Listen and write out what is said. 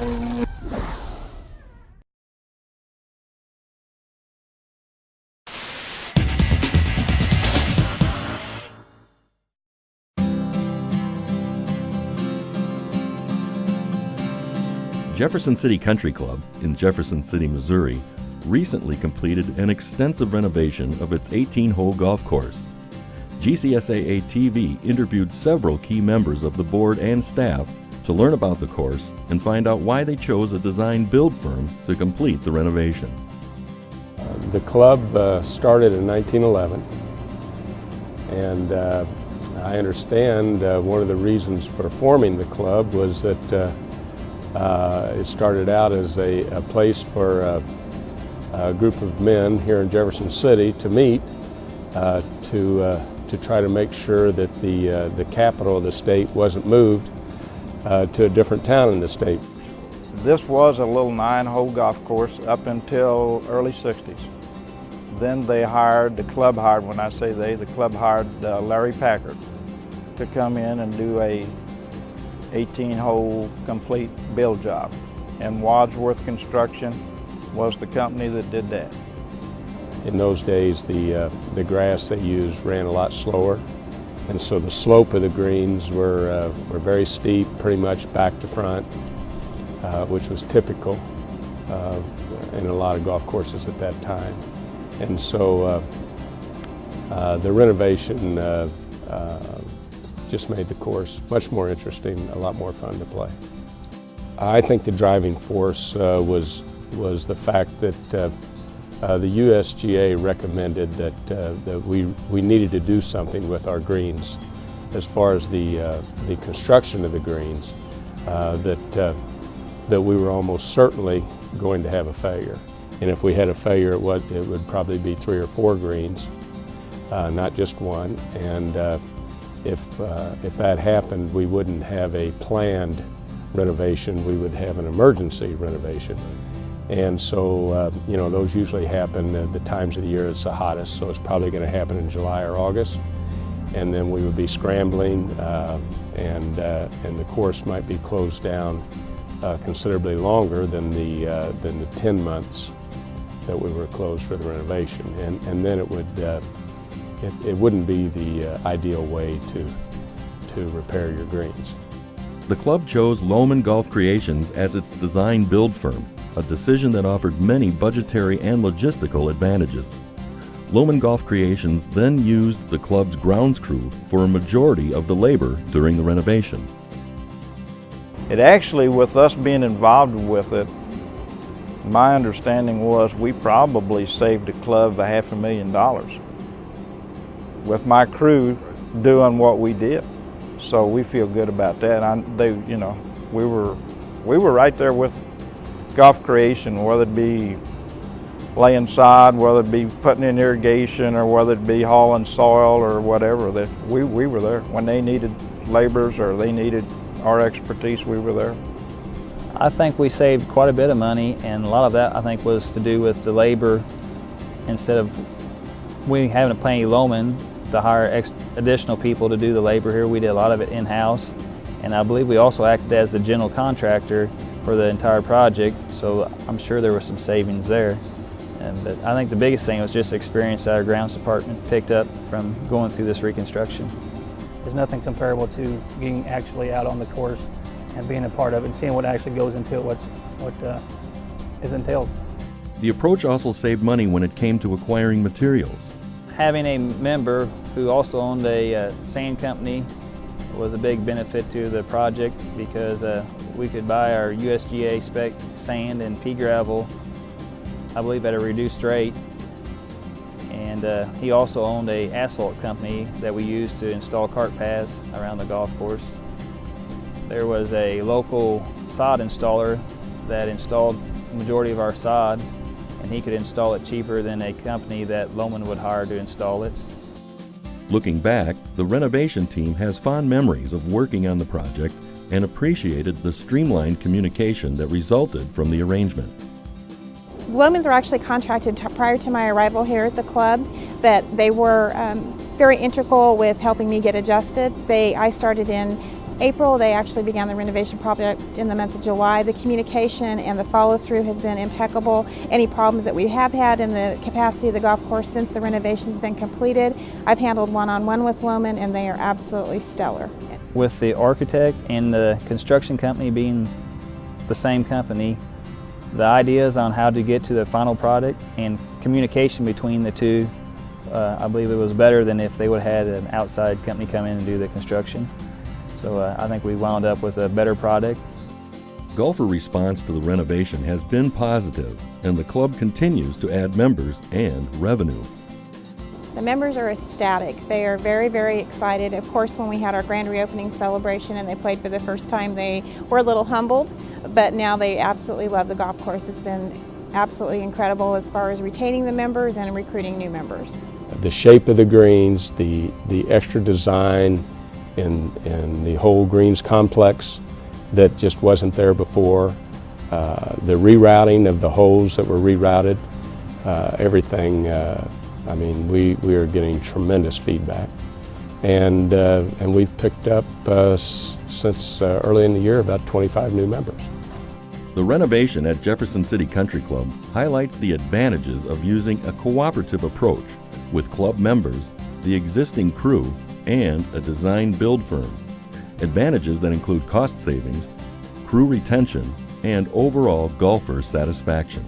Jefferson City Country Club in Jefferson City, Missouri, recently completed an extensive renovation of its 18-hole golf course. GCSAA TV interviewed several key members of the board and staff to learn about the course and find out why they chose a design-build firm to complete the renovation. The club started in 1911, and I understand one of the reasons for forming the club was that it started out as a place for a group of men here in Jefferson City to meet to try to make sure that the capital of the state wasn't moved to a different town in the state. This was a little 9-hole golf course up until early 60s. Then they hired, the club hired, when I say they, the club hired Larry Packard to come in and do a 18-hole complete build job. And Wadsworth Construction was the company that did that. In those days, the grass they used ran a lot slower, and so the slope of the greens were very steep, pretty much back to front, which was typical in a lot of golf courses at that time. And so the renovation just made the course much more interesting, a lot more fun to play. I think the driving force was the fact that the USGA recommended that we needed to do something with our greens as far as the construction of the greens, that we were almost certainly going to have a failure. And if we had a failure, it would probably be 3 or 4 greens, not just one. And if that happened, we wouldn't have a planned renovation, we would have an emergency renovation. And so, you know, those usually happen at the times of the year it's the hottest, so it's probably going to happen in July or August. And then we would be scrambling, and the course might be closed down considerably longer than the 10 months that we were closed for the renovation. And then it wouldn't be the ideal way to repair your greens. The club chose Lohman Golf Creations as its design-build firm, a decision that offered many budgetary and logistical advantages. Lohman Golf Creations then used the club's grounds crew for a majority of the labor during the renovation. It actually, with us being involved with it, my understanding was we probably saved the club $500,000 with my crew doing what we did. So we feel good about that. You know, we were right there with golf creation, whether it be laying sod, whether it be putting in irrigation, or whether it be hauling soil or whatever. That we were there when they needed laborers or they needed our expertise. We were there. I think we saved quite a bit of money, and a lot of that I think was to do with the labor. Instead of we having to pay Lohman to hire additional people to do the labor here, we did a lot of it in-house, and I believe we also acted as the general contractor for the entire project, so I'm sure there were some savings there. But I think the biggest thing was just the experience that our grounds department picked up from going through this reconstruction. There's nothing comparable to being actually out on the course and being a part of it and seeing what actually goes into it, what is entailed. The approach also saved money when it came to acquiring materials. Having a member who also owned a sand company was a big benefit to the project, because we could buy our USGA spec sand and pea gravel, I believe, at a reduced rate. And he also owned a asphalt company that we used to install cart paths around the golf course. There was a local sod installer that installed the majority of our sod, and he could install it cheaper than a company that Lohman would hire to install it. Looking back, the renovation team has fond memories of working on the project and appreciated the streamlined communication that resulted from the arrangement. Lohmans were actually contracted prior to my arrival here at the club, but they were very integral with helping me get adjusted. I started in April. They actually began the renovation project in the month of July. The communication and the follow-through has been impeccable. Any problems that we have had in the capacity of the golf course since the renovation's been completed, I've handled one-on-one with Loman, and they are absolutely stellar. With the architect and the construction company being the same company, the ideas on how to get to the final product and communication between the two, I believe it was better than if they would have had an outside company come in and do the construction. So I think we wound up with a better product. Golfer response to the renovation has been positive, and the club continues to add members and revenue. The members are ecstatic. They are very, very excited. Of course, when we had our grand reopening celebration and they played for the first time, they were a little humbled, but now they absolutely love the golf course. It's been absolutely incredible as far as retaining the members and recruiting new members. The shape of the greens, the extra design in the whole greens complex that just wasn't there before, the rerouting of the holes that were rerouted, everything. I mean, we are getting tremendous feedback, and we've picked up since early in the year about 25 new members. The renovation at Jefferson City Country Club highlights the advantages of using a cooperative approach with club members, the existing crew, and a design-build firm. Advantages that include cost savings, crew retention, and overall golfer satisfaction.